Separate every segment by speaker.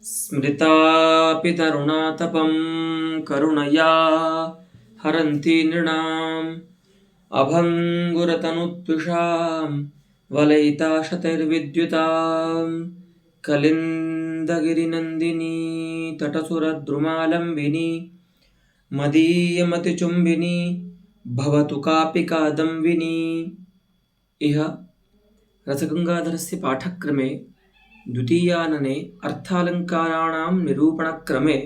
Speaker 1: स्मृतापि तरुणातपं करुणया हरन्ति नृणाम् अभङ्गुरतनुत्विषां वलयिताशतैर्विद्युतां कलिन्दगिरिनन्दिनी तटसुरद्रुमालम्बिनी मदीयमतिचुम्बिनी भवतु कापि कादम्बिनी। इह रसगंगाधरस्य पाठक्रमे द्वितीयानने अर्थालङ्काराणां निरूपणक्रमे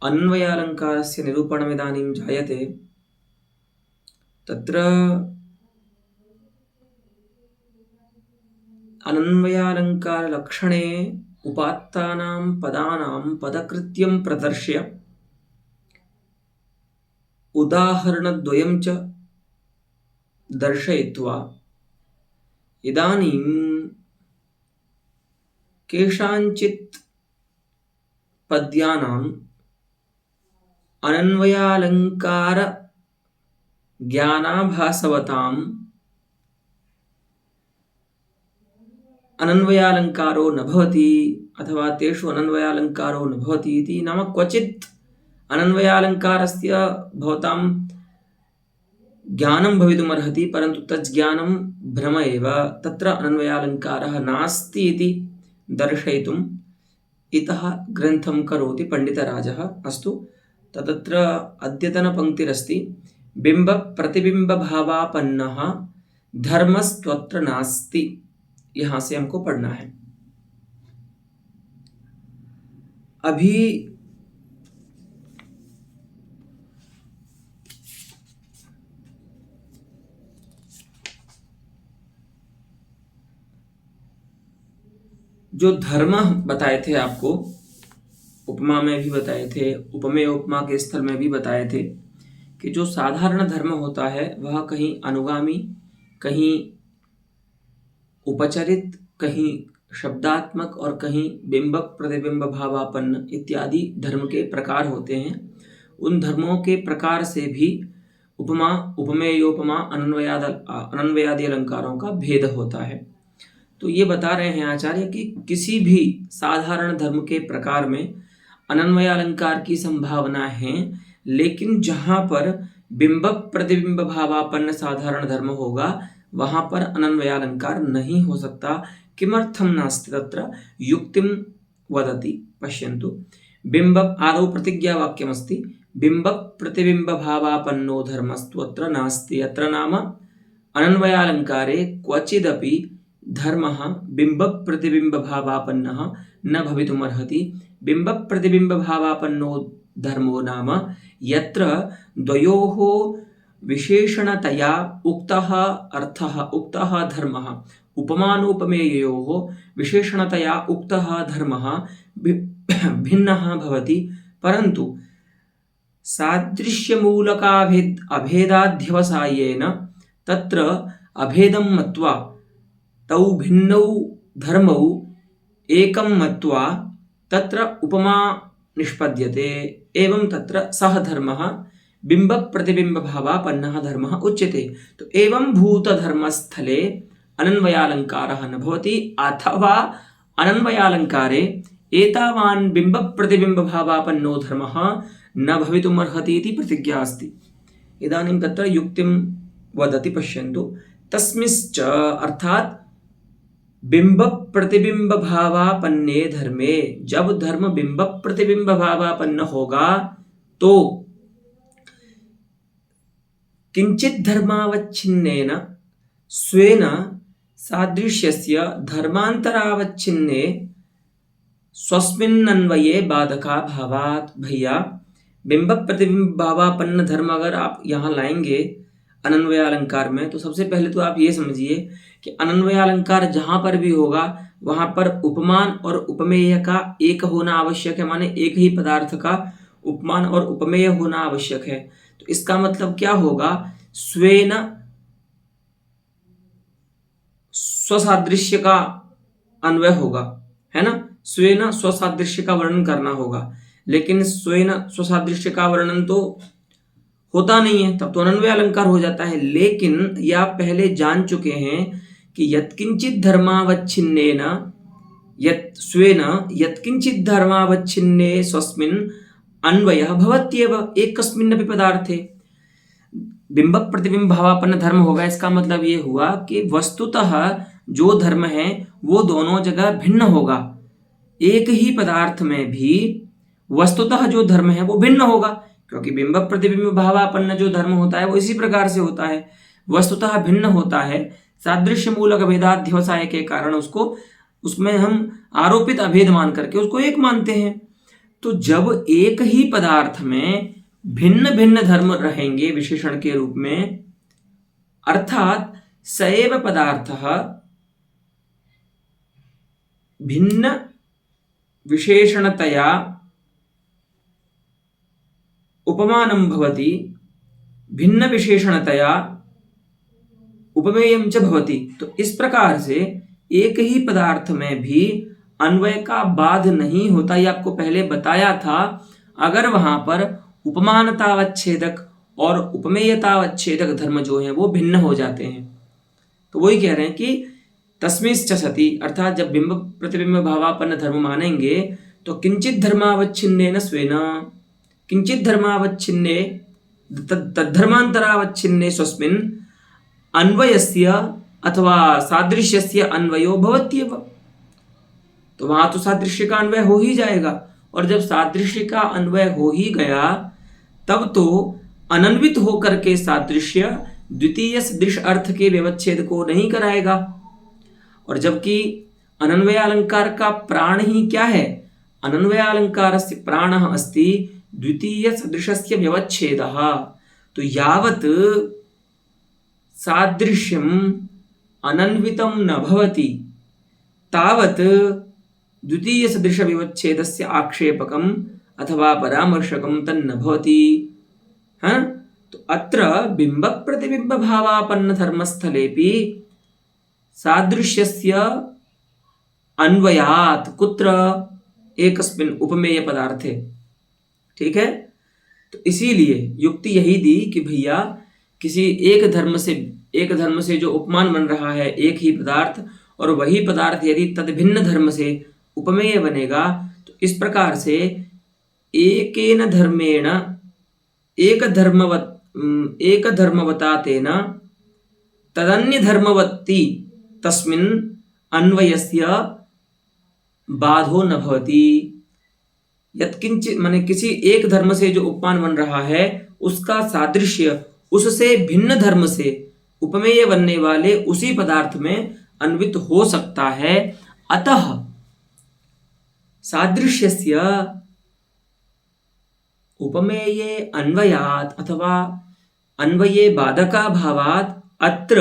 Speaker 1: अन्वयालङ्कारस्य निरूपणमिदानीं जायते। तत्र अन्वयालङ्कारलक्षणे उपात्तानां पदानां पदकृत्यं प्रदर्श्य उदाहरणद्वयं च दर्शयित्वा इदानीं केषाञ्चित् पद्यानाम् अनन्वयालङ्कार ज्ञानाभासवताम् अनन्वयालङ्कारो न भवति अथवा तेषु अनन्वयालङ्कारो न भवति इति नाम क्वचित् अनन्वयालङ्कारस्य भवतां ज्ञानं भवितुमर्हति, परन्तु तज्ज्ञानं भ्रम एव, तत्र अनन्वयालङ्कारः नास्ति इति दर्शयितुम् इतः ग्रन्थं करोति पण्डितराजः। अस्तु, तत्र अद्यतनपङ्क्तिरस्ति बिम्बप्रतिबिम्बभावापन्नः धर्मस्त्वत्र नास्ति। यहाँ से हमको पढ़ना है। अभी जो धर्म बताए थे आपको, उपमा में भी बताए थे, उपमेय उपमा के स्थल में भी बताए थे कि जो साधारण धर्म होता है वह कहीं अनुगामी, कहीं उपचरित, कहीं शब्दात्मक और कहीं बिंबक प्रतिबिंब भावापन्न इत्यादि धर्म के प्रकार होते हैं। उन धर्मों के प्रकार से भी उपमा, उपमेयोपमा, अनन्वयादि अलंकारों का भेद होता है। तो ये बता रहे हैं आचार्य कि किसी भी साधारण धर्म के प्रकार में अनन्वय अलंकार की संभावना है, लेकिन जहाँ पर बिंबक प्रतिबिंब भावापन्न साधारण धर्म होगा वहाँ पर अनन्वयालंकार नहीं हो सकता। किमर्थं नास्ति तत्र युक्तिं वदति, पश्यन्तु। बिंबक आदौ प्रतिज्ञावाक्यमस्ति बिंबक प्रतिबिंब भावापन्नो धर्मस्त्वत्र नास्ति। अत्र नाम अनन्वयालंकारे क्वचिदपि धर्मः बिंबक प्रतिबिंब भावापन्नः न भवितुमर्हति। बिंबक प्रतिबिंब भावापन्नो धर्मो नाम यत्र द्वयोः विशेषणतया उक्तः अर्थः, उक्तः धर्मः, उपमानोपमेययोः विशेषणतया उक्तः धर्मः भिन्नः भवति, परन्तु सादृश्यमूलकाभेदाध्यवसायेन तत्र अभेदं मत्वा तौ भिन्नौ धर्मौ एकं मत्वा तत्र उपमा निष्पद्यते। एवं तत्र सः धर्मः बिंबक प्रतिबिंब भावापन्नः धर्मः उच्यते। तो एवं भूतधर्मस्थले अनन्वयालंकारः न भवति, अथवा अनन्वयालंकारे एतावान् बिंबक प्रतिबिंब भावापन्नो धर्मः न भवितुमर्हति इति प्रतिज्ञा अस्ति। इदानीं तत्र युक्तिं वदति, पश्यन्तु। तस्मिंश्च अर्थात् बिंबक प्रतिबिंब भावापन्ने धर्मे, जब धर्म बिंबक प्रतिबिंब भावापन्न होगा तो किंचित धर्मावच्छिन्नेन स्वेन सादृश्यस्य धर्मांतरावच्छिन्ने स्वस्मिन्नन्वये बाधका भावात्। भैया, बिंबक प्रतिबिंब भावापन्न धर्म अगर आप यहाँ लाएंगे अनन्वयालंकार में, तो सबसे पहले तो आप ये समझिए कि अनन्वयालंकार जहाँ पर भी होगा वहाँ पर उपमान और उपमेय का एक होना आवश्यक है, माने एक ही पदार्थ का उपमान और उपमेय होना आवश्यक है। तो इसका मतलब क्या होगा, स्वेन स्वसादृश्य का अन्वय होगा, है ना। स्वेन स्वसादृश्य का वर्णन करना होगा, लेकिन स्वेन स्वसादृश्य का वर्णन तो होता नहीं है, तब तो अनन्वय अलंकार हो जाता है। लेकिन यह पहले जान चुके हैं कि यत्किंचित धर्मावच्छिन्नेन, यत् स्वेन यत्किंचित् धर्मावच्छिन्ने स्वस्मिन् अन्वयः भवत्येव एकस्मिन्नपि पदार्थे। बिंबक प्रतिबिंब भावापन्न धर्म होगा, इसका मतलब ये हुआ कि वस्तुतः जो धर्म है वो दोनों जगह भिन्न होगा। एक ही पदार्थ में भी वस्तुतः जो धर्म है वो भिन्न होगा, क्योंकि बिंबक प्रतिबिंब भावापन्न जो धर्म होता है वो इसी प्रकार से होता है, वस्तुतः भिन्न होता है। सादृश्य मूलक अभेदाध्यवसाय के कारण उसको उसमें हम आरोपित अभेद मान करके उसको एक मानते हैं। तो जब एक ही पदार्थ में भिन्न भिन्न धर्म रहेंगे विशेषण के रूप में, अर्थात सएव पदार्थः भिन्न विशेषणतया उपमानं भवति, भिन्न विशेषणतया उपमेयं च भवति। तो इस प्रकार से एक ही पदार्थ में भी अन्वय का बाध नहीं होता। ये आपको पहले बताया था। अगर वहां पर उपमानतावच्छेदक और उपमेयतावच्छेदक धर्म जो है वो भिन्न हो जाते हैं, तो वही कह रहे हैं कि तस्मिंश्च सति, अर्थात जब बिंब प्रतिबिंब भावापन्न धर्म मानेंगे तो किंचित धर्मावच्छिन्नेन स्वेन, किंचित धर्मावच्छिन्ने तद्धर्मांतरावच्छिन्ने स्वस्मिन् अन्वयस्य अथवा सादृश्यस्य अन्वयो भवत्येव। तो वहां तो सादृश्य का अन्वय हो ही जाएगा, और जब सादृश्य का अन्वय हो ही गया तब तो अनन्वित होकर के सादृश्य द्वितीय सदृश अर्थ के व्यवच्छेद को नहीं कराएगा। और जबकि अनन्वयालंकार का प्राण ही क्या है, अनन्वयालंकारस्य प्राणः अस्ति द्वितीय सदृशस्य व्यवच्छेदः। तो यावत् सादृश्यम अनन्वितं न भवति तावत् द्वितीय सदृश विवच्छेदस्य आक्षेपकम अथवा परामर्शकम तन्न भवति। हाँ, तो अत्र बिंबक प्रतिबिंब भावापन्न धर्मस्थलेपि सादृश्यस्य अन्वयात् कुत्र एकस्मिन् उपमेय पदार्थे। ठीक है, तो इसीलिए युक्ति यही दी कि भैया किसी एक धर्म से जो उपमान बन रहा है एक ही पदार्थ, और वही पदार्थ यदि तद्भिन्न धर्म से उपमेय बनेगा, तो इस प्रकार से एकेन धर्मेण एक धर्मवता तेन तदन्य धर्मवत्ति तस्मिन् अन्वयस्य बाधो न भवति। यत्किंचित माने किसी एक धर्म से जो उपमान बन रहा है उसका सादृश्य उससे भिन्न धर्म से उपमेय बनने वाले उसी पदार्थ में अन्वित हो सकता है। अतः सादृश्यस्य उपमेये अन्वयात् अथवा अन्वये बाधकाभावात् अत्र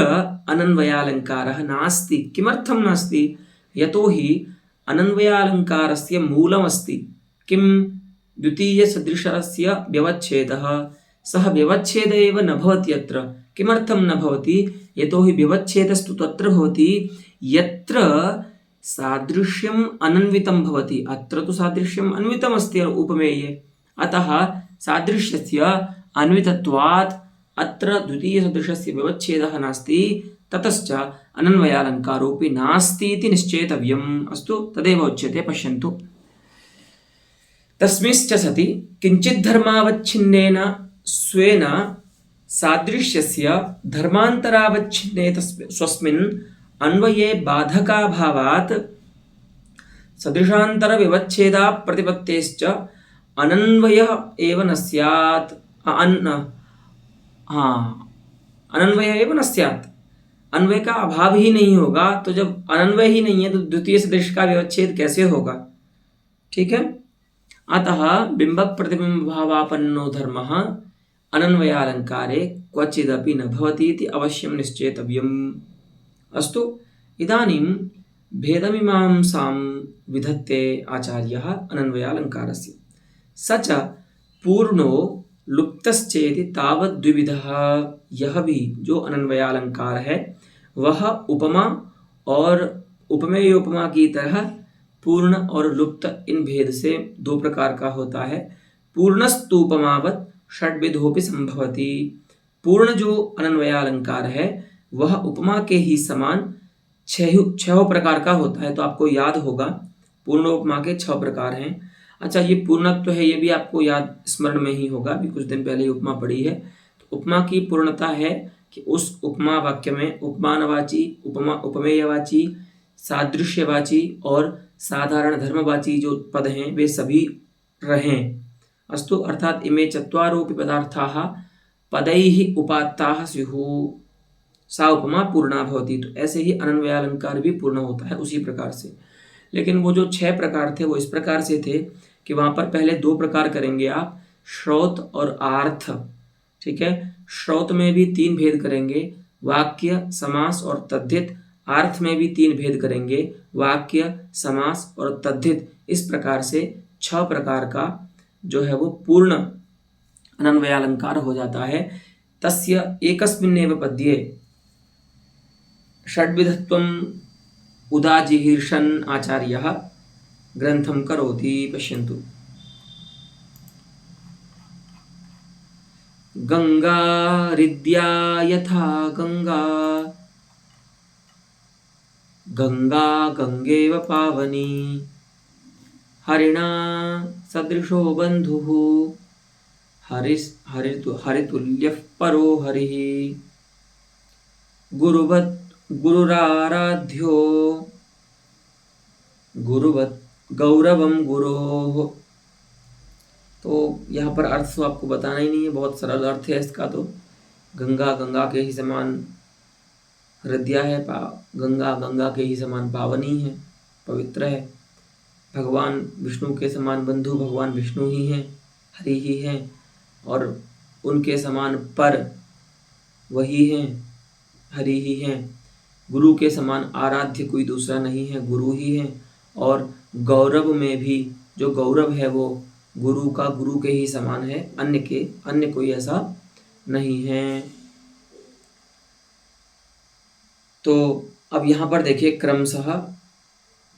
Speaker 1: अनन्वयालंकारः नास्ति। किमर्थं नास्ति? यतोहि अनन्वयालंकारस्य मूलमस्ति किं द्वितीय सदृशस्य व्यवच्छेदः। सः व्यवच्छेद एव न भवति अत्र। किमर्थं न भवति? यतोहि व्यवच्छेदस्तु तत्र भवति यत्र सादृश्यम् अन्वितं भवति। अत्र तु सादृश्यम् अन्वितम् अस्ति उपमेये, अतः सादृश्यस्य अन्वितत्वात् अत्र द्वितीय सदृशस्य व्यवच्छेदः नास्ति। ततश्च अनन्वयालंकारोऽपि नास्ति इति निश्चेतव्यम्। अस्तु, तदेव उच्यते। पश्यन्तु, तस्मिंश्च सति किंचित् धर्मावच्छिन्नेन स्वेन सादृश्यस्य धर्मान्तरावच्छिन्ने स्वस्मिन् अन्वये बाधकाभावात् सदृशान्तर व्यवच्छेदा प्रतिपत्तेश्च अनन्वयः एव न स्यात्। अनन्वयः एव न स्यात्, अन्वय का अभाव ही नहीं होगा। तो जब अनन्वय ही नहीं है तो द्वितीय सदृश का व्यवच्छेद कैसे होगा? ठीक है, अतः बिंबक प्रतिबिंब भावापन्नो धर्मः अनन्वयालंकारे क्वचिदपि न भवति इति अवश्यं निश्चेतव्यम्। अस्तु, इदानीं भेदमीमांसां विधत्ते आचार्यः अनन्वयालंकारस्य। स च पूर्णो लुप्तश्चेति तावत् द्विविधः। यह भी जो अनन्वयालंकार है वह उपमा और उपमेय उपमा की तरह पूर्ण और लुप्त इन भेद से दो प्रकार का होता है। पूर्णस्तु उपमावत् षड्विधोपि संभवति। पूर्ण जो अनन्वयालंकार है वह उपमा के ही समान छह प्रकार का होता है। तो आपको याद होगा पूर्णोपमा के 6 प्रकार हैं। अच्छा, ये पूर्णत्व है, ये भी आपको याद स्मरण में ही होगा, अभी कुछ दिन पहले ही उपमा पढ़ी है। तो उपमा की पूर्णता है कि उस उपमा वाक्य में उपमानवाची, उपमा उपमेयवाची, सादृश्यवाची और साधारण धर्मवाची जो पद हैं वे सभी रहें। अस्तु, अर्थात इमे चत्वारोऽपि पदार्थाः पदैः उपात्ताः स्युः, सा उपमा पूर्णा भवति। तो ऐसे ही अनन्वयालंकार भी पूर्ण होता है उसी प्रकार से। लेकिन वो जो 6 प्रकार थे वो इस प्रकार से थे कि वहाँ पर पहले 2 प्रकार करेंगे आप, श्रौत और आर्थ। ठीक है, श्रौत में भी 3 भेद करेंगे, वाक्य, समास और तद्धित। आर्थ में भी 3 भेद करेंगे, वाक्य, समास और तद्धित। इस प्रकार से 6 प्रकार का जो है वो पूर्ण अनन्वयालंकार हो जाता है। तस्य एकस्मिन्नेव पद्ये षड्विधत्वम् उदाजिहीर्षन् आचार्यः ग्रंथं करोति। पश्यन्तु, गंगा हृद्या यथा गंगा, गंगा गंगेव पावनी, हरिणा सदृशो बंधुः, हरितुल्यः परो हरिः, गुरुवत् गुरुराराध्यो, गुरुवत् गौरवं गुरोः। तो यहाँ पर अर्थ तो आपको बताना ही नहीं है, बहुत सरल अर्थ है इसका। तो गंगा गंगा के ही समान हृदया है, गंगा गंगा के ही समान पावनी है, पवित्र है। भगवान विष्णु के समान बंधु भगवान विष्णु ही हैं, हरि ही हैं, और उनके समान पर वही हैं, हरि ही हैं। गुरु के समान आराध्य कोई दूसरा नहीं है, गुरु ही हैं। और गौरव में भी जो गौरव है वो गुरु का, गुरु के ही समान है, अन्य कोई ऐसा नहीं है। तो अब यहाँ पर देखिए क्रमशः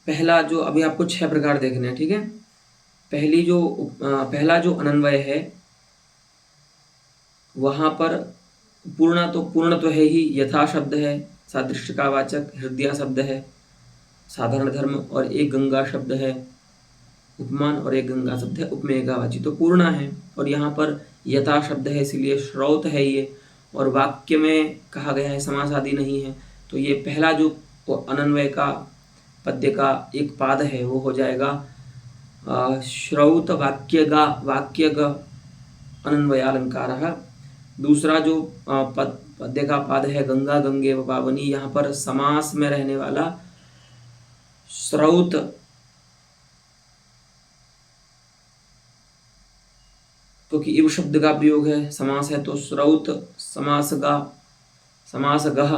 Speaker 1: पहला जो, अभी आपको 6 प्रकार देखने हैं। ठीक है, पहला जो अनन्वय है वहाँ पर पूर्णत्व है ही, यथा शब्द है, सादृश्य का वाचक, हृदय शब्द है, साधारण धर्म, और एक गंगा शब्द है उपमान, और एक गंगा शब्द है उपमेय का वाची। तो पूर्ण है। और यहाँ पर यथा शब्द है इसलिए श्रौत है ये, और वाक्य में कहा गया है, समास आदि नहीं है। तो ये पहला जो अनन्वय का पद्य का एक पाद है वो हो जाएगा श्रौत वाक्यग अनन्वयालंकारः। दूसरा जो पद्य का पाद है गंगा गंगे व पावनी, यहाँ पर समास में रहने वाला श्रौत, क्योंकि इव शब्द का प्रयोग है, समास है, तो श्रौत समासगः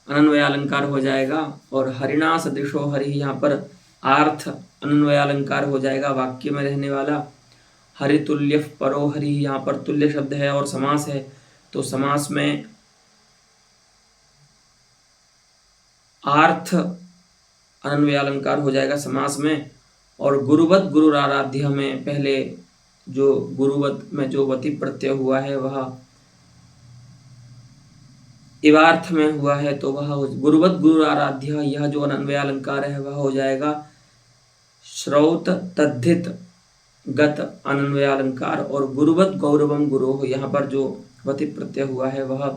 Speaker 1: अनन्वयालंकार हो जाएगा। और हरिणा सदृशो हरि, यहाँ पर आर्थ अनन्वयालंकार हो जाएगा, वाक्य में रहने वाला। हरितुल्य परो हरि, यहाँ पर तुल्य शब्द है और समास है, तो समास में आर्थ अनन्वयालंकार हो जाएगा समास में। और गुरुवत गुरुराराध्य में पहले जो गुरुवत में जो वति प्रत्यय हुआ है वह इवार्थ में हुआ है, तो वह गुरुवत गुरुराराध्य, यह जो अनन्वयालंकार है वह हो जाएगा श्रौत तद्धित गत अनन्वयालंकार। और गुरुवत गौरवम गुरोः, यहाँ पर जो वति प्रत्यय हुआ है वह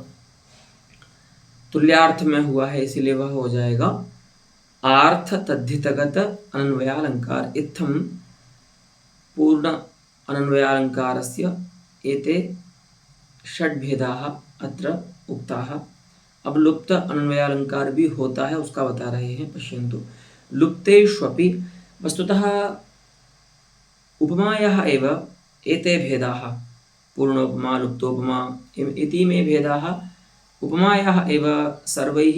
Speaker 1: तुल्यार्थ में हुआ है, इसीलिए वह हो जाएगा आर्थ तद्धितगत अनन्वयालंकार। इत्थं पूर्ण अनन्वयालंकारस्य एते षड्भेदाः अत्र उक्ताः। अब लुप्त अनन्वयालंकार भी होता है, उसका बता रहे हैं। पश्यन्तु, लुप्तेष्वपि वस्तुतः उपमायाः एव एते भेदाः, पूर्णोपमा लुप्तोपमा इति मे भेदाः उपमायाः एव सर्वैः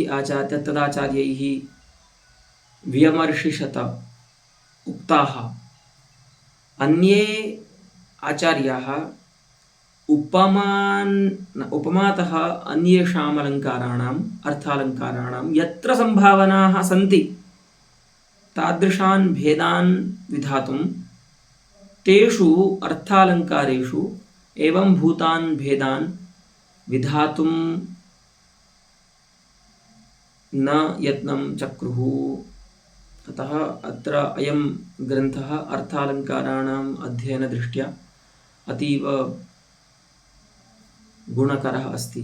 Speaker 1: तदाचार्यैः व्यमर्शिषत उक्ताः। अन्ये आचार्याः उपमातः अन्येषाम् अलङ्काराणाम् अर्थालङ्काराणां यत्र सम्भावनाः सन्ति तादृशान् भेदान् विधातुं तेषु अर्थालङ्कारेषु एवं भूतान् भेदान् विधातुं न यत्नं चक्रुः। अतः अत्र अयं ग्रंथः अर्थालंकाराणाम् अध्ययनदृष्ट्या अतीव गुणकरः अस्ति।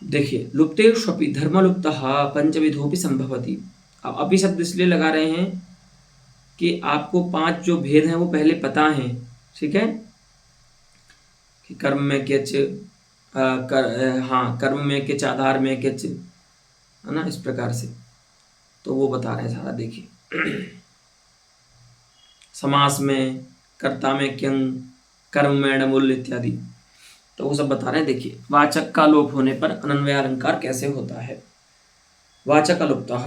Speaker 1: देखिए, लुप्तेष्वपि धर्मलुप्तः पंचविधोपि संभवति। अब अपि शब्द इसलिए लगा रहे हैं कि आपको 5 जो भेद हैं वो पहले पता हैं, ठीक है, कि कर्म में किच, कर्म में किच, आधार में किच, है ना, इस प्रकार से तो वो बता रहे हैं सारा। देखिए, समास में कर्ता में क्यंग, कर्म में डमुल इत्यादि, तो वो सब बता रहे हैं। देखिए, वाचक का लोप होने पर अनन्वय अलंकार कैसे होता है। वाचक लुप्तः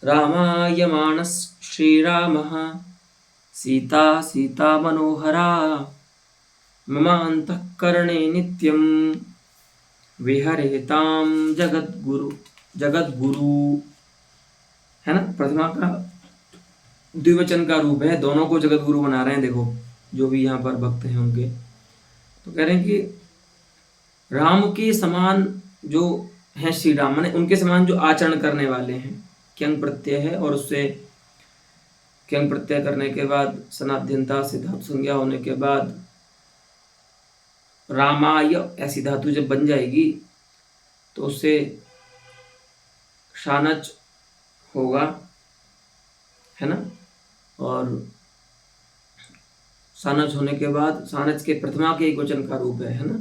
Speaker 1: रामायमाणः श्रीरामः सीता सीता मनोहरा मम अंतःकरणे नित्यं विहरेतां जगद्गुरु। जगद्गुरु है ना, प्रथमा का द्विवचन का रूप है, दोनों को जगद्गुरु बना रहे हैं। देखो, जो भी यहाँ पर भक्त हैं उनके, तो कह रहे हैं कि राम के समान जो हैं श्री राम, ने उनके समान जो आचरण करने वाले हैं, क्यंग प्रत्यय है और उससे क्यंग प्रत्यय करने के बाद सनाद्यंता से धातु संज्ञा होने के बाद रामाय ऐसी धातु जब बन जाएगी तो उससे शानच होगा, है ना, और सानच होने के बाद सानच के प्रथमा के एक वचन का रूप है ना,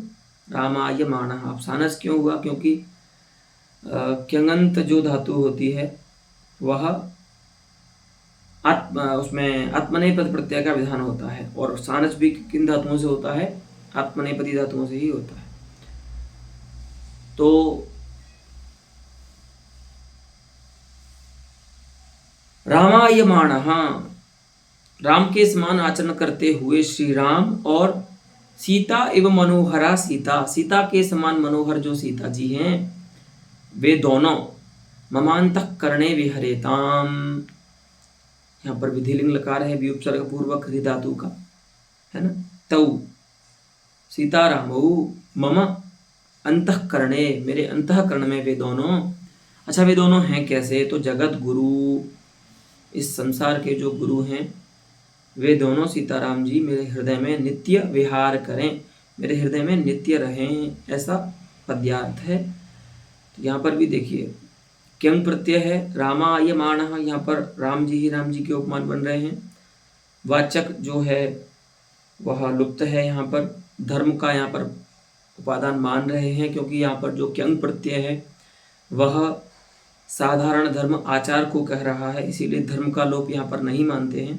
Speaker 1: रामाय माणः। अब सानच क्यों हुआ, क्योंकि क्यंगंत जो धातु होती है वह उसमें आत्मनेपद प्रत्यय का विधान होता है, और सानच भी किन धातुओं से होता है, आत्मनेपदी धातुओं से ही होता है। तो रामायमाणः, राम के समान आचरण करते हुए श्री राम, और सीता एवं मनोहरा सीता, सीता के समान मनोहर जो सीता जी हैं वे दोनों ममांतःकरणे विहरेताम, यहाँ पर विधिलिंग लकार है विउपसर्ग पूर्वक हरि धातु का, है ना, तौ सीतारामौ मम अंतःकरणे, मेरे अंतःकरण में वे दोनों। अच्छा, वे दोनों हैं कैसे, तो जगत गुरु, इस संसार के जो गुरु हैं वे दोनों सीताराम जी मेरे हृदय में नित्य विहार करें, मेरे हृदय में नित्य रहें, ऐसा पद्यार्थ है। तो यहाँ पर भी देखिए, क्यंग प्रत्यय है, रामायमाणः, यहाँ पर राम जी ही राम जी के उपमान बन रहे हैं। वाचक जो है वह लुप्त है, यहाँ पर धर्म का यहाँ पर उपादान मान रहे हैं, क्योंकि यहाँ पर जो क्यंग प्रत्यय है वह साधारण धर्म आचार को कह रहा है, इसीलिए धर्म का लोप यहाँ पर नहीं मानते हैं।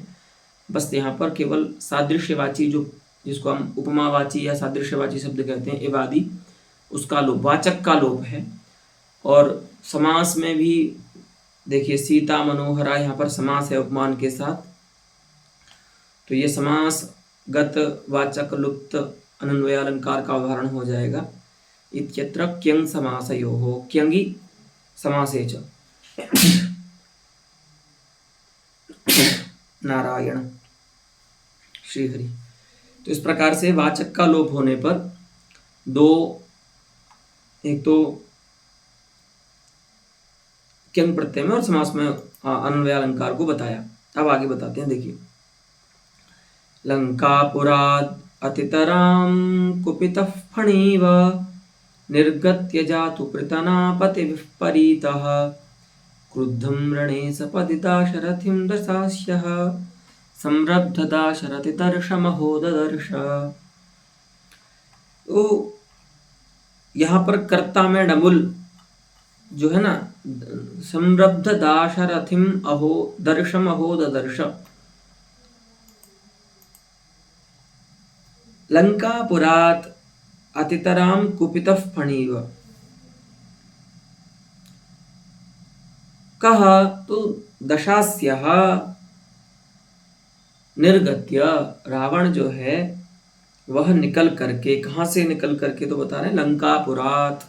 Speaker 1: बस यहाँ पर केवल सादृश्यवाची, जो जिसको हम उपमावाची या सादृश्यवाची शब्द कहते हैं, एवादी, उसका लोप, वाचक का लोप है। और समास में भी देखिए, सीता मनोहरा, यहाँ पर समास है उपमान के साथ, तो ये समासगत वाचक लुप्त अनन्वय अलंकार का उदाहरण हो जाएगा। इत्यत्र क्यंग समासयोः, क्यंगी समासे च नारायण श्रीहरि। तो इस प्रकार से वाचक का लोप होने पर दो, एक तो क्यंग प्रत्यय में और समास में अन्वय अलंकार को बताया। अब आगे बताते हैं, देखिए, लंकापुराद अतितराम कुपितः फणीव निर्गत्य जातु पृतनापति विपरीतः क्रुद्धं रणे सपदिदाशरथिं दशास्यः संरब्धदाशरथि दर्शमहोददर्श। तो यहाँ पर कर्ता में डमुल जो है ना, संरब्ध दाशरथिम अहो दर्शम अहो ददर्श। लंकापुरात अतितराम कुपितः फणीव, कह तो दशास्यः निर्गत्य, रावण जो है वह निकल करके, कहाँ से निकल करके, तो बता रहे हैं लंकापुरात,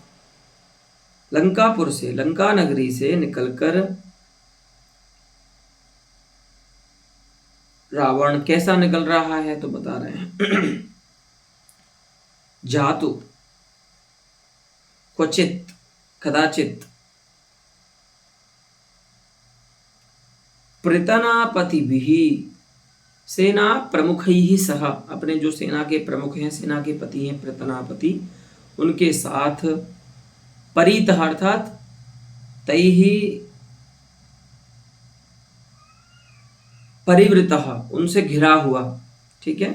Speaker 1: लंकापुर से, लंका नगरी से निकलकर रावण कैसा निकल रहा है, तो बता रहे हैं जातु क्वचित, कदाचित, पृतनापतिभिः सेना प्रमुखैः सह, अपने जो सेना के प्रमुख हैं, सेना के पति हैं पृतनापति, उनके साथ परितः अर्थात तैः परिवृतः, उनसे घिरा हुआ। ठीक है,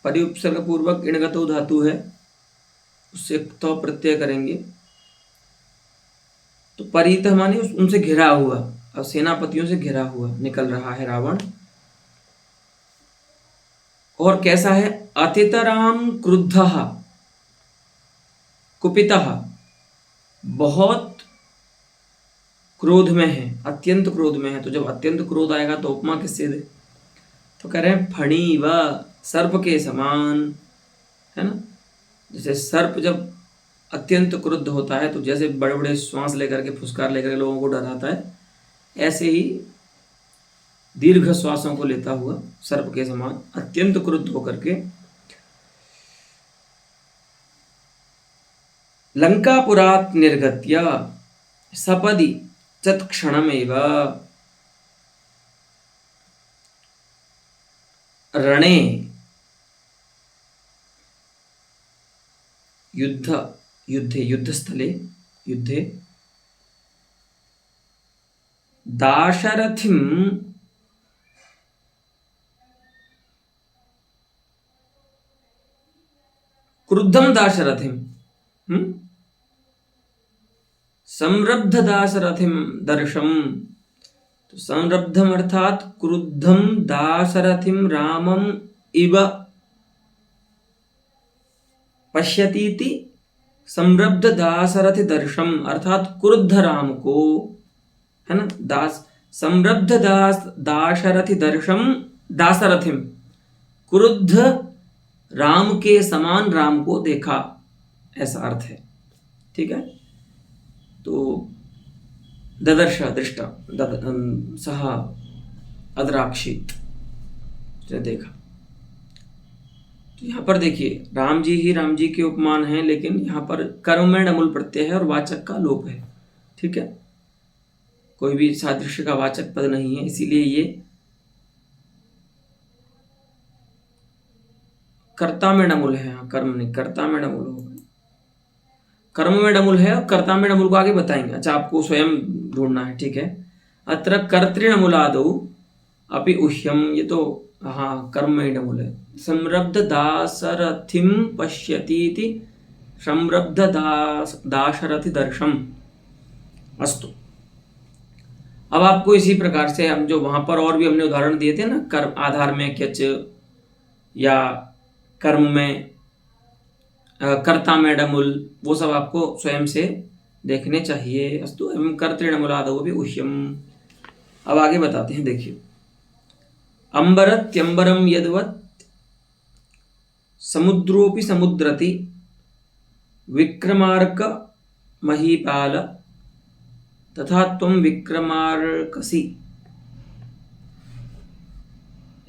Speaker 1: परि उपसर्ग पूर्वक इणगतो धातु है, उससे तो प्रत्यय करेंगे, तो परितः माने उनसे घिरा हुआ, और सेनापतियों से घिरा हुआ निकल रहा है रावण। और कैसा है? अतितराम क्रुद्धः, कुपितः, बहुत क्रोध में है, अत्यंत क्रोध में है। तो जब अत्यंत क्रोध आएगा तो उपमा किससे दे? तो कह रहे हैं फणीव, सर्प के समान, है ना। जैसे सर्प जब अत्यंत क्रुद्ध होता है तो जैसे बड़े बड़े श्वास लेकर के, फुसकार लेकर के लोगों को डराता है, ऐसे ही दीर्घ श्वासों को लेता हुआ सर्प के समान अत्यंत क्रुद्ध होकर के लंकापुरात् निर्गत्य सपदि तत्क्षणमेव रणे युद्धस्थले युद्धे दाशरथिं क्रुद्धं दाशरथिं संरब्ध दाशरथिं दर्शम। तो संरब्धम अर्थात क्रुद्धम दाशरथिं रामम इव पश्यतीति संरब्ध दाशरथि दर्शम, अर्थात क्रुद्ध राम को, है ना, संरब्ध दाशरथि दर्शम दाशरथिम, क्रुद्ध राम के समान राम को देखा, ऐसा अर्थ है। ठीक है, तो ददर्श दृष्टा सह अद्राक्षित, देखा। तो यहाँ पर देखिए राम जी ही राम जी के उपमान हैं, लेकिन यहाँ पर कर्म में डमुल प्रत्यय है और वाचक का लोप है। ठीक है, कोई भी सादृश्य का वाचक पद नहीं है, इसीलिए ये कर्ता में डमुल है। हाँ, कर्म नहीं, कर्ता में डमुल होगा। कर्म में डमुल है और कर्ता में डमुल को आगे बताएंगे। अच्छा, आपको स्वयं ढूंढना है। ठीक है, अत्र कर्तृणमुलादौ अपि उह्यम, ये तो हाँ कर्म में डमुल है। संरब्ध दाशरथिं पश्यतीति संरब्ध दाशरथि दर्शम। अस्तु, अब आपको इसी प्रकार से हम जो वहां पर और भी हमने उदाहरण दिए थे ना, कर्म आधार में क्यच या कर्म में कर्ता में डमुल, वो सब आपको स्वयं से देखने चाहिए। अस्तु, एवं कर्तृणमुलादौ भी उह्यम। अब आगे बताते हैं, देखिए। अंबरत्यंबरम यद्वत् समुद्रोपि समुद्रति विक्रमार्क महीपाल तथा त्वं विक्रमार्कसि।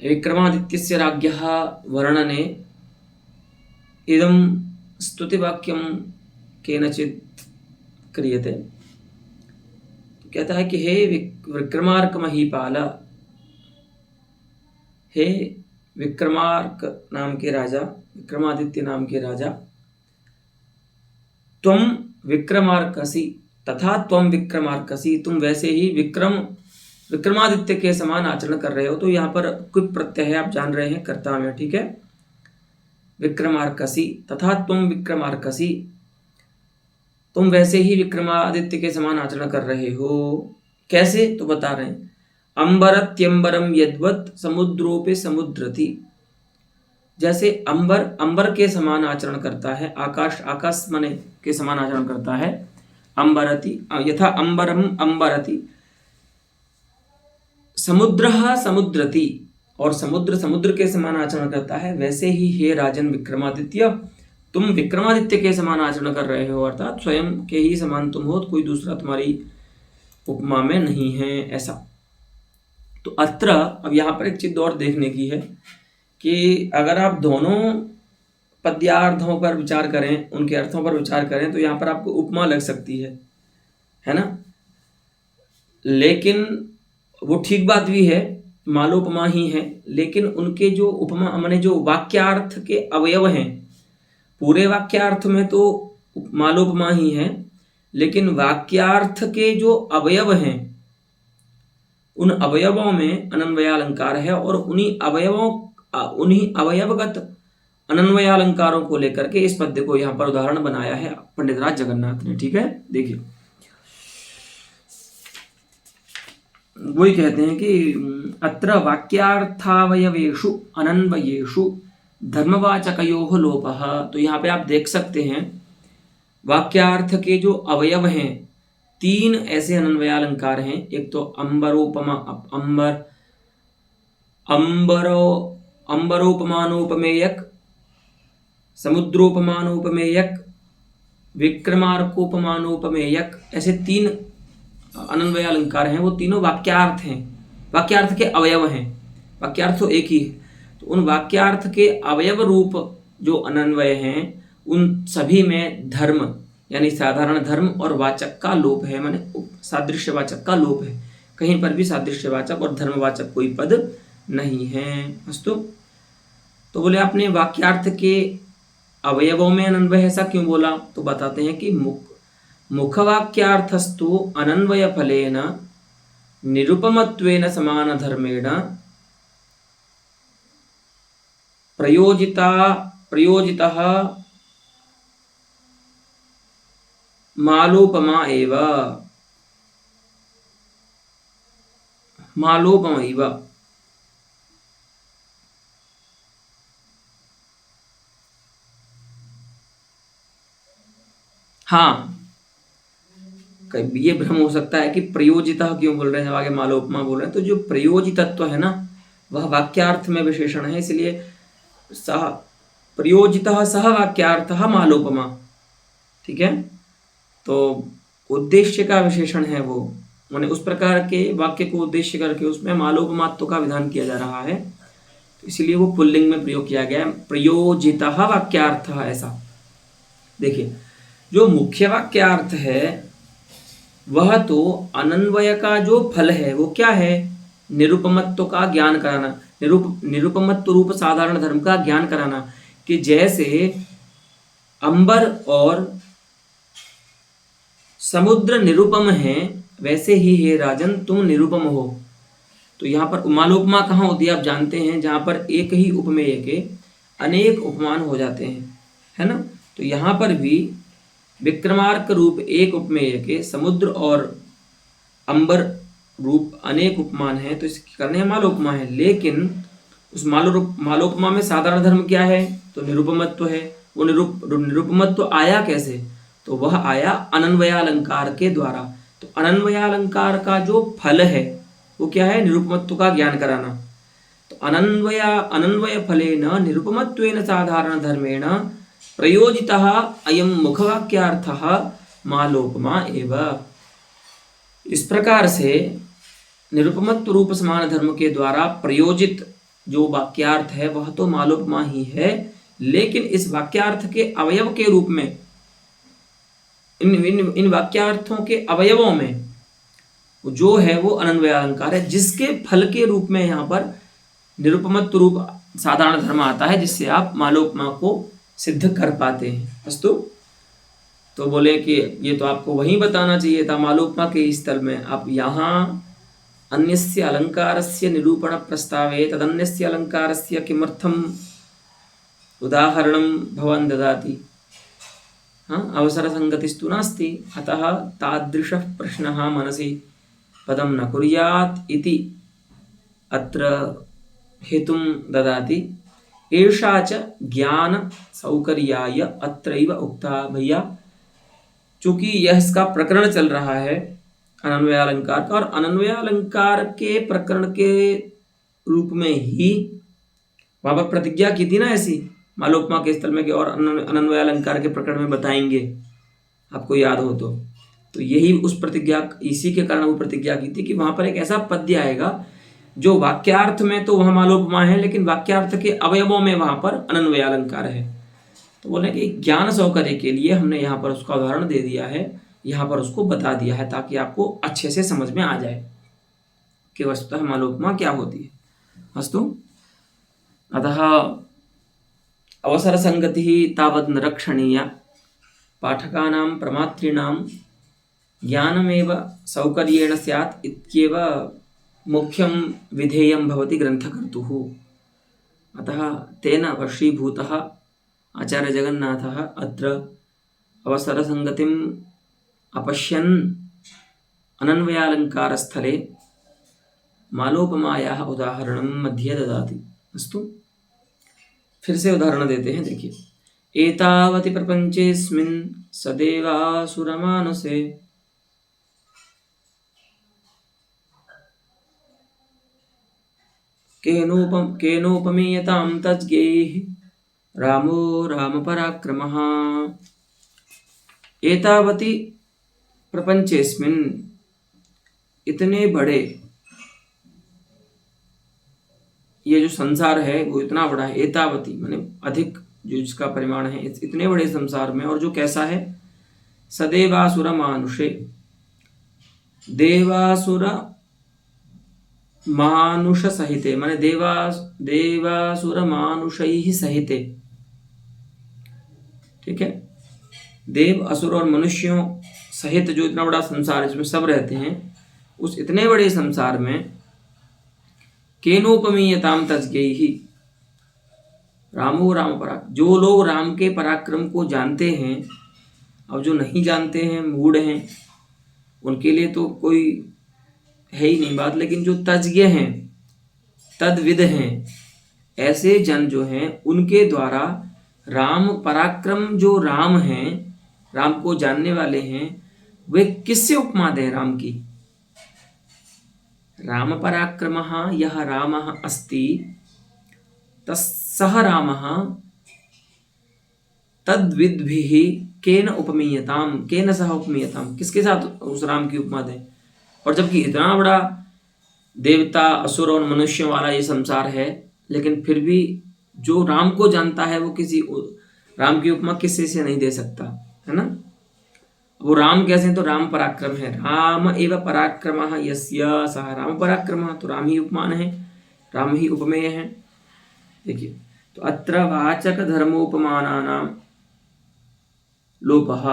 Speaker 1: विक्रमादित्यस्य राज्ञः वर्णने इदं स्तुतिवाक्यं केनचित् क्रियते। कहता है कि हे विक्रमार्क महीपाल, हे विक्रमार्क नाम के राजा, विक्रमादित्य नाम के राजा, तुम विक्रमार्कसी तथा तुम विक्रमार्कसी, तुम वैसे ही विक्रमादित्य के समान आचरण कर रहे हो। तो यहाँ पर कुछ प्रत्यय है, आप जान रहे हैं, कर्ता में। ठीक है, विक्रमार्कसी तथा तुम विक्रमार्कसी, तुम वैसे ही विक्रमादित्य के समान आचरण कर रहे हो। कैसे? तो बता रहे हैं, अंबरत्यंबरम यद्वत् समुद्रोपि समुद्रति, जैसे अंबर अंबर के समान आचरण करता है, आकाश आकाश मने के समान आचरण करता है। अंबरति यथा अंबरम अंबरति, समुद्रः समुद्रति, और समुद्र समुद्र के समान आचरण करता है। वैसे ही हे राजन विक्रमादित्य, तुम विक्रमादित्य के समान आचरण कर रहे हो, अर्थात स्वयं के ही समान तुम हो, तो कोई दूसरा तुम्हारी उपमा में नहीं है, ऐसा। तो अत्र अब यहाँ पर एक चीज और देखने की है कि अगर आप दोनों पद्यार्थों पर विचार करें, उनके अर्थों पर विचार करें, तो यहाँ पर आपको उपमा लग सकती है ना। लेकिन वो ठीक बात भी है, मालोपमा ही है, लेकिन उनके जो उपमा माने जो वाक्यार्थ के अवयव हैं, पूरे वाक्यार्थ में तो मालोपमा ही है, लेकिन वाक्यार्थ के जो अवयव हैं उन अवयवों में अनन्वयालंकार है, और उन्हीं अवयवगत अनन्वयालंकारों को लेकर के इस पद्य को यहाँ पर उदाहरण बनाया है पंडितराज जगन्नाथ ने। ठीक है, देखिए वही कहते हैं कि अत्र वाक्यार्थावयवेषु अनन्वयेषु धर्मवाचकयोः लोपः। तो यहाँ पे आप देख सकते हैं वाक्यार्थ के जो अवयव हैं, 3 ऐसे अनन्वयालंकार हैं। एक तो अंबरोपमा अंबरोपमानोपमेयक, समुद्रोपमानोपमेयक, विक्रमार्कोपमानोपमेयक, ऐसे 3 अनन्वयालंकार हैं। वो तीनों वाक्यार्थ हैं, वाक्यार्थ के अवयव हैं। वाक्यार्थ तो एक ही है, तो उन वाक्यार्थ के अवयव रूप जो अनन्वय हैं उन सभी में धर्म यानी साधारण धर्म और वाचक का लोप है, माने सादृश्यवाचक का लोप है। कहीं पर भी सादृश्यवाचक और धर्मवाचक कोई पद नहीं है। अस्तु, तो बोले आपने वाक्यार्थ के अवयवों में अनन्वय ऐसा क्यों बोला? तो बताते हैं कि मुखवाक्यार्थस्तु अनन्वय फलेन निरुपमत्वेन समान धर्मेण प्रयोजितः मालोपमा एव। हाँ, ये भ्रम हो सकता है कि प्रयोजिता क्यों बोल रहे हैं, आगे मालोपमा बोल रहे हैं। तो जो प्रयोजितत्व है ना, वह वाक्यार्थ में विशेषण है, इसलिए सह प्रयोजितः सह वाक्यार्थः मालोपमा। ठीक है, तो उद्देश्य का विशेषण है वो, माने उस प्रकार के वाक्य को उद्देश्य करके उसमें मालोपमात्व का विधान किया जा रहा है, तो इसलिए वो पुल्लिंग में प्रयोग किया गया है, प्रयोजितः वाक्यार्थः। ऐसा देखिए, जो मुख्य वाक्यार्थ है वह तो अनन्वय का जो फल है वो क्या है? निरुपमत्व का ज्ञान कराना, निरुपमत्व रूप साधारण धर्म का ज्ञान कराना, कि जैसे अंबर और समुद्र निरुपम है वैसे ही हे राजन तुम निरुपम हो। तो यहाँ पर मालोपमा कहाँ होती है आप जानते हैं, जहाँ पर एक ही उपमेय के अनेक उपमान हो जाते हैं, है ना। तो यहाँ पर भी विक्रमार्क रूप एक उपमेय के समुद्र और अंबर रूप अनेक उपमान है, तो इसके करने मालोपमा है। लेकिन उस मालोपमा में साधारण धर्म क्या है? तो निरुपमत्व है। वो निरुपमत्व आया कैसे? तो वह आया अनन्वयालंकार के द्वारा। तो अनन्वयालंकार का जो फल है वो क्या है? निरुपमत्व का ज्ञान कराना। तो अनन्वय फलेन निरुपमत्वेन साधारण धर्मेण प्रयोजितः अयं मुखवाक्यार्थः मालोपमा एव। इस प्रकार से निरुपमत्व रूप समान धर्म के द्वारा प्रयोजित जो वाक्यार्थ है वह तो मालोपमा ही है, लेकिन इस वाक्यार्थ के अवयव के रूप में इन वाक्यार्थों के अवयवों में जो है वो अनन्वयालंकार है, जिसके फल के रूप में यहाँ पर निरुपमत्व रूप साधारण धर्म आता है, जिससे आप मालोपमा को सिद्ध कर पाते हैं। अस्तु, तो बोले कि ये तो आपको वहीं बताना चाहिए था मालोपमा के स्थल में, आप यहाँ अन्यस्य अलंकारस्य निरूपण प्रस्तावे तदन्यस्य अलंकारस्य किमर्थम उदाहरणं भवान् ददाति? अवसर संगतिस्तु नास्ति, अतः तादृशः प्रश्नः मनसि पदं न कुर्यात् इति अत्र हेतुं ददाति। एषा च ज्ञान सौकर्याय अत्रैव उक्ता। भैया, चूंकि यह इसका प्रकरण चल रहा है अनन्वयालंकार का, और अनन्वयालंकार के प्रकरण के रूप में ही वहां पर प्रतिज्ञा की थी ना ऐसी मालोपमा के स्थल में कि और अनन्वयालंकार के प्रकरण में बताएंगे, आपको याद हो तो यही उस प्रतिज्ञा, इसी के कारण वो प्रतिज्ञा की थी कि वहां पर एक ऐसा पद्य आएगा जो वाक्यार्थ में तो वह मालोपमा है, लेकिन वाक्यार्थ के अवयवों में वहां पर अनन्वयालंकार है। तो बोले कि ज्ञान सौकर्य के लिए हमने यहाँ पर उसका उदाहरण दे दिया है, यहाँ पर उसको बता दिया है ताकि आपको अच्छे से समझ में आ जाए। कि वस्तुतः मालोपमा क्या होती है। अस्तु, अतः अवसरसङ्गतिः तावत् न रक्षणीया। पाठकानां प्रमातॄणां ज्ञानमेव सौकर्येण स्यात् इत्येव मुख्यं विधेयं भवति ग्रन्थकर्तुः। अतः तेन वशीभूतः आचार्यजगन्नाथः अत्र अवसरसङ्गतिम् अपश्यन् अनन्वयालङ्कारस्थले मालोपमायाः उदाहरणं मध्ये ददाति। अस्तु, फिर से उदाहरण देते हैं। देखिए, एतावति प्रपञ्चेऽस्मिन् सदेवासुरमानसे केनोपमीयतां तज्ज्ञैः रामो रामपराक्रमः। एतावति प्रपंचेस्मिन्, इतने बड़े, ये जो संसार है वो इतना बड़ा है। एतावती माने अधिक, जो इसका परिमाण है इतने बड़े संसार में, और जो कैसा है, सदेवासुर मानुषे, देवासुर मानुष सहिते माने देवासुर मानुषैः सहिते। ठीक है, देव असुर और मनुष्यों सहित जो इतना बड़ा संसार जिसमें सब रहते हैं, उस इतने बड़े संसार में केनोपमीयताम तज्ज्ञैहि रामो राम पराक्रम, जो लोग राम के पराक्रम को जानते हैं, अब जो नहीं जानते हैं, मूढ़ हैं, उनके लिए तो कोई है ही नहीं बात, लेकिन जो तज्ज्ञ हैं, तद्विद हैं, ऐसे जन जो हैं, उनके द्वारा राम पराक्रम, जो राम हैं, राम को जानने वाले हैं, वे किससे उपमा दें राम की। राम पराक्रमः यः रामः अस्ति तस्सः रामः तद्विद्भिः केन उपमीयताम, केन सह उपमीयताम, किसके साथ उस राम की उपमा दें। और जबकि इतना बड़ा देवता असुर और मनुष्यों वाला ये संसार है, लेकिन फिर भी जो राम को जानता है वो किसी राम की उपमा किसी से नहीं दे सकता, है ना। वो राम कैसे हैं, तो राम पराक्रम है। राम एव पराक्रमः यस्य सः राम पराक्रमः, तो राम ही उपमान है, राम ही उपमेय है। देखिए, तो अत्र वाचक धर्मोपमानानां लोपः।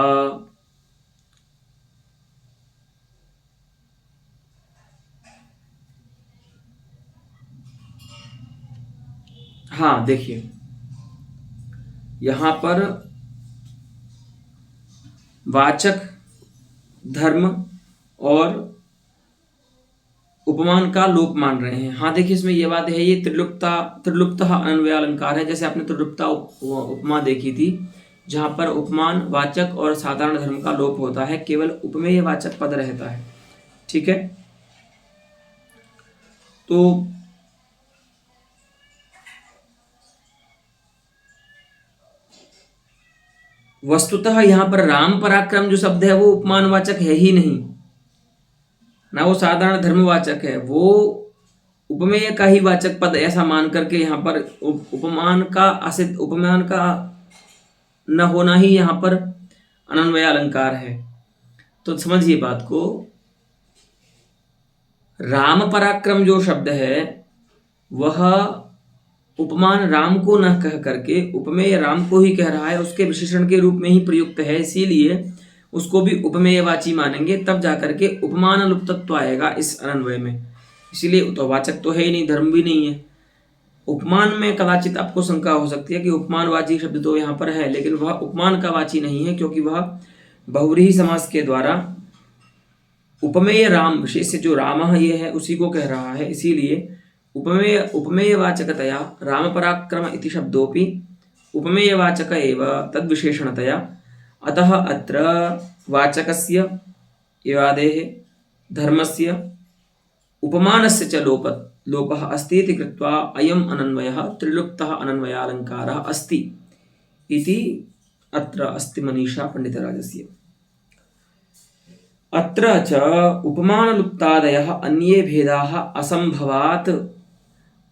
Speaker 1: हाँ, देखिए यहाँ पर वाचक धर्म और उपमान का लोप मान रहे हैं। हाँ, देखिए इसमें ये बात है, ये त्रिलुप्तः अन्वयालंकार है। जैसे आपने त्रिलुप्ता उपमा देखी थी, जहाँ पर उपमान, वाचक और साधारण धर्म का लोप होता है, केवल उपमेय वाचक पद रहता है। ठीक है, तो वस्तुतः यहाँ पर राम पराक्रम जो शब्द है वो उपमानवाचक है ही नहीं, ना वो साधारण धर्मवाचक है, वो उपमेय का ही वाचक पद ऐसा मान करके यहाँ पर उपमान का न होना ही यहाँ पर अनन्वय अलंकार है। तो समझिए बात को, राम पराक्रम जो शब्द है वह उपमान राम को न कह करके उपमेय राम को ही कह रहा है, उसके विशेषण के रूप में ही प्रयुक्त है, इसीलिए उसको भी उपमेयवाची मानेंगे, तब जाकर के उपमान लुप्तत्व आएगा इस अनन्वय में। इसीलिए तो वाचक तो है ही नहीं, धर्म भी नहीं है। उपमान में कदाचित आपको शंका हो सकती है कि उपमानवाची शब्द तो यहाँ पर है, लेकिन वह उपमान का वाची नहीं है, क्योंकि वह बहुव्रीहि समास के द्वारा उपमेय राम, विशेष से जो राम ये है उसी को कह रहा है। इसीलिए उपमेयवाचकतया राम पराक्रम इति शब्दोपि उपमेयवाचक एव तद्विशेषणतया। अतः अत्र वाचकस्य एवादेः धर्मस्य उपमानस्य च लोपः अस्ति इति कृत्वा अयम् अनन्वयः त्रिलुप्तः अनन्वयालङ्कारः अस्ति इति अत्र अस्ति मनीषा पंडितराजस्य। अत्र च उपमानलुप्तादयः अन्ये भेदाः असंभवात्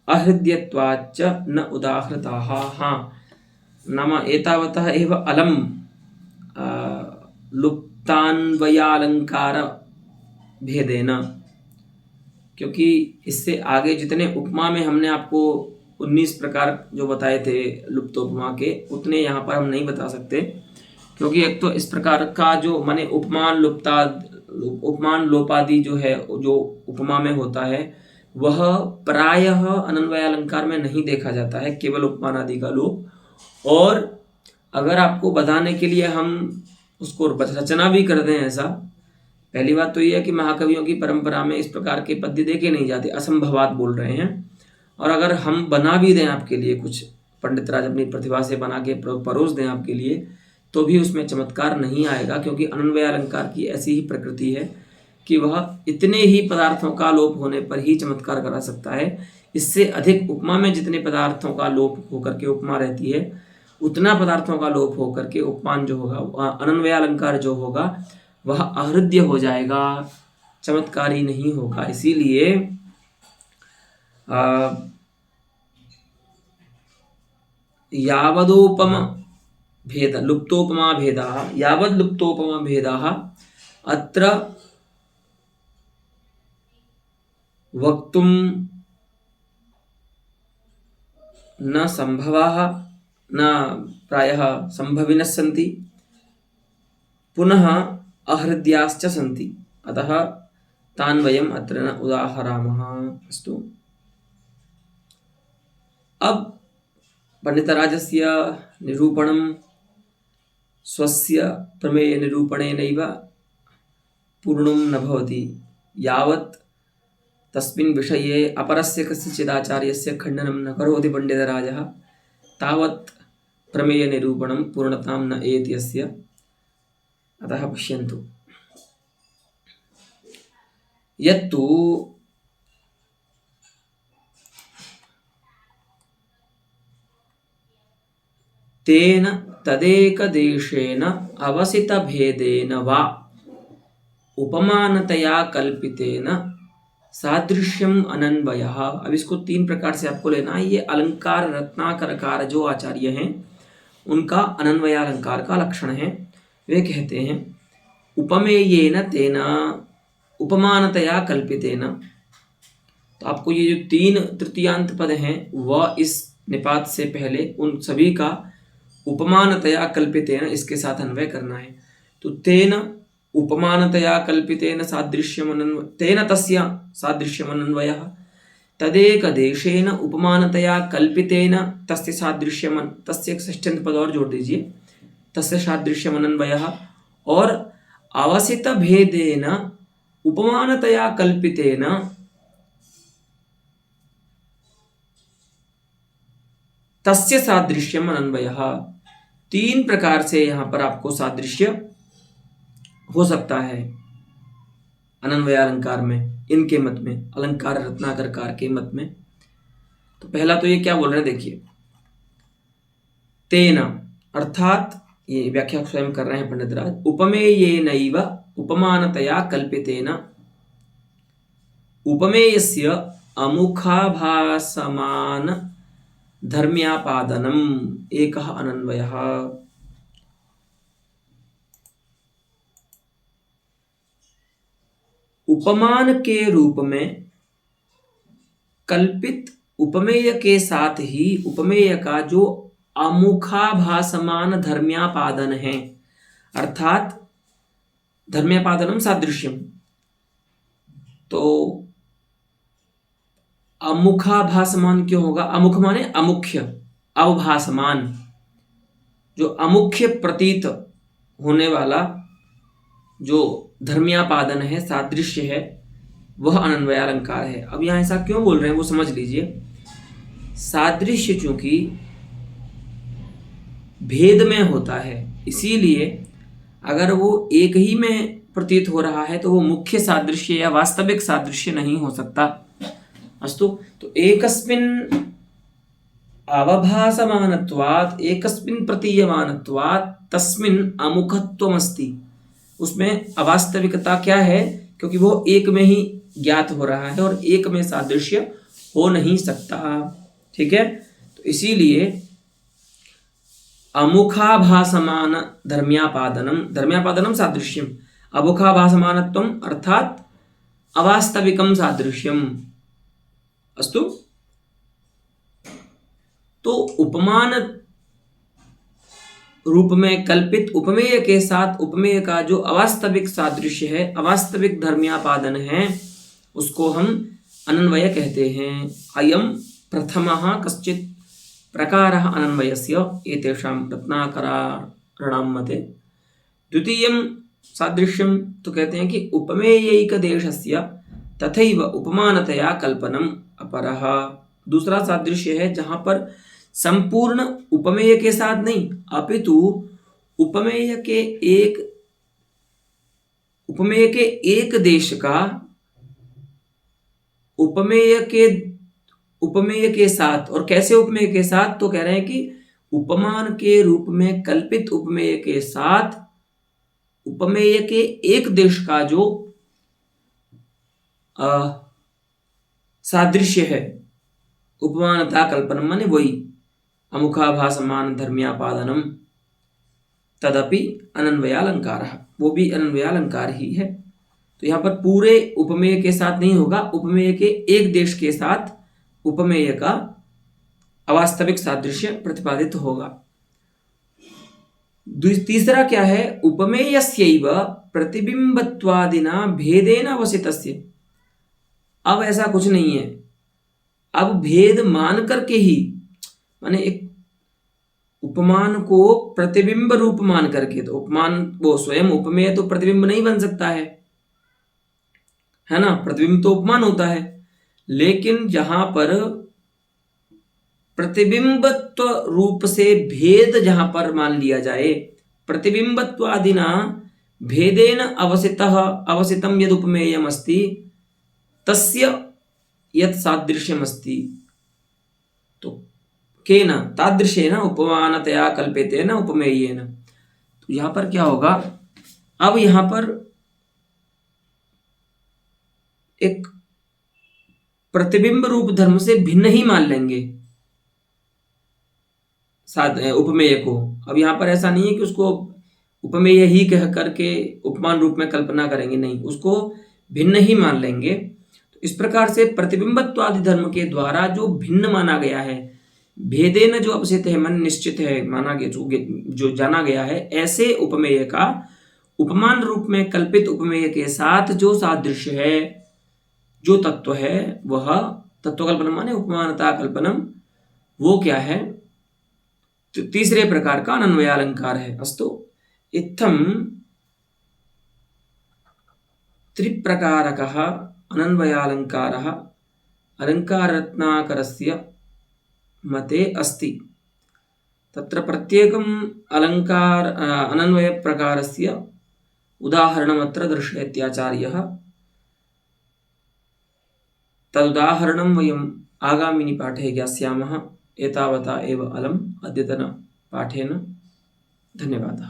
Speaker 1: अहृद्यत्वाच्च न उदाहृताः। हाँ, नाम एतावतः एव अलम लुप्तान्वयालंकार भेदेन, क्योंकि इससे आगे जितने उपमा में हमने आपको 19 प्रकार जो बताए थे लुप्तोपमा के, उतने यहाँ पर हम नहीं बता सकते, क्योंकि एक तो इस प्रकार का जो माने उपमान लोपादि जो है, जो उपमा में होता है, वह प्रायः अनन्वय अलंकार में नहीं देखा जाता है, केवल उपमान आदि का लोप। और अगर आपको बताने के लिए हम उसको रचना भी कर दें ऐसा, पहली बात तो यह है कि महाकवियों की परंपरा में इस प्रकार के पद्य देखे नहीं जाते, असंभवात बोल रहे हैं। और अगर हम बना भी दें आपके लिए, कुछ पंडित राज अपनी प्रतिभा से बना के परोस दें आपके लिए, तो भी उसमें चमत्कार नहीं आएगा, क्योंकि अनन्वय अलंकार की ऐसी ही प्रकृति है कि वह इतने ही पदार्थों का लोप होने पर ही चमत्कार करा सकता है। इससे अधिक उपमा में जितने पदार्थों का लोप होकर के उपमा रहती है, उतना पदार्थों का लोप होकर के उपमान जो होगा, अनन्वय अलंकार जो होगा, वह अहृद्य हो जाएगा, चमत्कारी नहीं होगा। इसीलिए यावदोपम भेद लुप्तोपमा भेदाः यावद् लुप्तोपमा भेदाः अत्र वक्तुं न संभवाः, न प्रायः संभविनः सन्ति, पुनः अहृद्याश्च सन्ति, अतः तान् वयम् अत्र न उदाहरामः। अस्तु, अब पंडितराजस्य निरूपणं स्वस्य प्रमेयनिरूपणेनैव पूर्णं न भवति, यावत् तस्मिन् विषये अपरस्य कस्यचिदाचार्यस्य खण्डनं न करोति पंडितराजः, तावत् प्रमेयनिरूपणं पूर्णतां न एति अस्य। अतः पश्यन्तु, यत्तु तेन तदेकदेशेन अवसितभेदेन वा उपमानतया कल्पितेन सादृश्यम अनन्वयः। अब इसको 3 प्रकार से आपको लेना है। ये अलंकार रत्नाकरकार जो आचार्य हैं, उनका अनन्वय अलंकार का लक्षण है। वे कहते हैं उपमेयेन तेन उपमानतया कल्पितेन। तो आपको ये जो 3 तृतीयांत पद हैं, वह इस निपात से पहले उन सभी का उपमानतया कल्पितेन इसके साथ अन्वय करना है। तो तेन उपमानतया कल्पितेन तेन तस्य सादृश्यमन्वयः, तदेकदेशेन उपमानतया कल्पितेन तस्य सादृश्यम, तस्य एक षष्ठ्यंत पद और जोड़ दीजिए, तस्य सादृश्यमन्वयः, और अवसित भेदेन उपमानतया कल्पितेन तस्य सादृश्यम अन्वयः। 3 प्रकार से यहाँ पर आपको सादृश्य हो सकता है अनन्वय अलंकार में, इनके मत में, अलंकार रत्नाकरकार के मत में। तो पहला तो ये क्या बोल रहे हैं, देखिए, तेन अर्थात ये व्याख्या स्वयं कर रहे हैं पंडित राज, उपमेयेनैव उपमानतया कल्पितेन उपमेयस्य अमुखाभासमान धर्म्यापादनम एकः अनन्वयः। उपमान के रूप में कल्पित उपमेय के साथ ही उपमेय का जो अमुखाभासमान धर्म्यापादन है, अर्थात धर्म्यापादनम सादृश्यम। तो अमुखाभासमान क्यों होगा? अमुख माने अमुख्य, अवभासमान, जो अमुख्य प्रतीत होने वाला जो धर्म्यापादन है, सादृश्य है, वह अनन्वय अलंकार है। अब यहां ऐसा क्यों बोल रहे हैं वो समझ लीजिए। सादृश्य चूंकि भेद में होता है, इसीलिए अगर वो एक ही में प्रतीत हो रहा है तो वो मुख्य सादृश्य या वास्तविक सादृश्य नहीं हो सकता। अस्तु, तो एकस्मिन् अवभासमानत्वात् एकस्मिन् प्रतीयमानत्वात् तस्मिन् अमुखत्वमस्ति। उसमें अवास्तविकता क्या है? क्योंकि वो एक में ही ज्ञात हो रहा है और एक में सादृश्य हो नहीं सकता। ठीक है, तो इसीलिए अमुखाभासमान धर्म्यापादनम, धर्म्यापादनम सादृश्यम, अमुखाभासमानत्वम अर्थात अवास्तविकं सादृश्यम्। अस्तु, तो उपमान रूप में कल्पित उपमेय के साथ उपमेय का जो अवास्तविक सादृश्य है, अवास्तविक धर्म्यापादन है, उसको हम अनन्वय कहते हैं। अयम प्रथमः कश्चित् प्रकारः अनन्वयस्य एतेषां रत्नाकराणां मते। द्वितीयं सादृश्यं तो कहते हैं कि उपमेयैकदेशस्य तथैव उपमानतया कल्पनम अपरः। दूसरा सादृश्य है जहां पर संपूर्ण उपमेय के साथ नहीं, अपितु उपमेय के एक देश का उपमेय के साथ। और कैसे उपमेय के साथ? तो कह रहे हैं कि उपमान के रूप में कल्पित उपमेय के साथ उपमेय के एक देश का जो सादृश्य है, उपमानता कल्पना माने वही अमुखाभासमान धर्म्यापादनम, तदपि अनन्वयालंकार, वो भी अनन्वयालंकार ही है। तो यहाँ पर पूरे उपमेय के साथ नहीं होगा, उपमेय के एक देश के साथ उपमेय का अवास्तविक सादृश्य प्रतिपादित होगा। तीसरा क्या है? उपमेयस्यैव प्रतिबिंबत्वादिना भेदेन अवसितस्य। अब ऐसा कुछ नहीं है, अब भेद मान करके ही, माने एक उपमान को प्रतिबिंब रूप मान करके, तो उपमान वो स्वयं उपमेय तो प्रतिबिंब नहीं बन सकता है ना, प्रतिबिंब तो उपमान होता है। लेकिन जहां पर प्रतिबिंबत्व रूप से भेद जहां पर मान लिया जाए, प्रतिबिंबत्वादिना भेदेन अवसितम यद उपमेयम अस्ति तस्य यत् सादृश्यम अस्ति, तो केन तादृशेन उपमानतया कल्प्यतेन उपमेयेन। तो यहां पर क्या होगा? अब यहां पर एक प्रतिबिंब रूप धर्म से भिन्न ही मान लेंगे उपमेय को। अब यहां पर ऐसा नहीं है कि उसको उपमेय ही कह करके उपमान रूप में कल्पना करेंगे, नहीं, उसको भिन्न ही मान लेंगे। तो इस प्रकार से प्रतिबिंबत्वादि धर्म के द्वारा जो भिन्न माना गया है, भेदेन जो अपसित है, मन निश्चित है, माना गया, जो जाना गया है, ऐसे उपमेय का उपमान रूप में कल्पित उपमेय के साथ जो सादृश्य है, जो तत्व है, वह तत्वकल्पना माने उपमानता कल्पनम, वो क्या है? तो तीसरे प्रकार का अनन्वयालंकार है। अस्तु, इत्थम त्रिप्रकारकः अनन्वयालंकारः अलंकाररत्नाकरस्य मते अस्ति। तत्र प्रत्येकम् अलंकार अनन्वय प्रकारस्य उदाहरणमत्र दर्शयत्याचार्यः। तदुदाहरणं वयम् आगामिनि पाठे ज्ञास्यामः। एतावता एव अलम् अद्यतन पाठेन। धन्यवादः।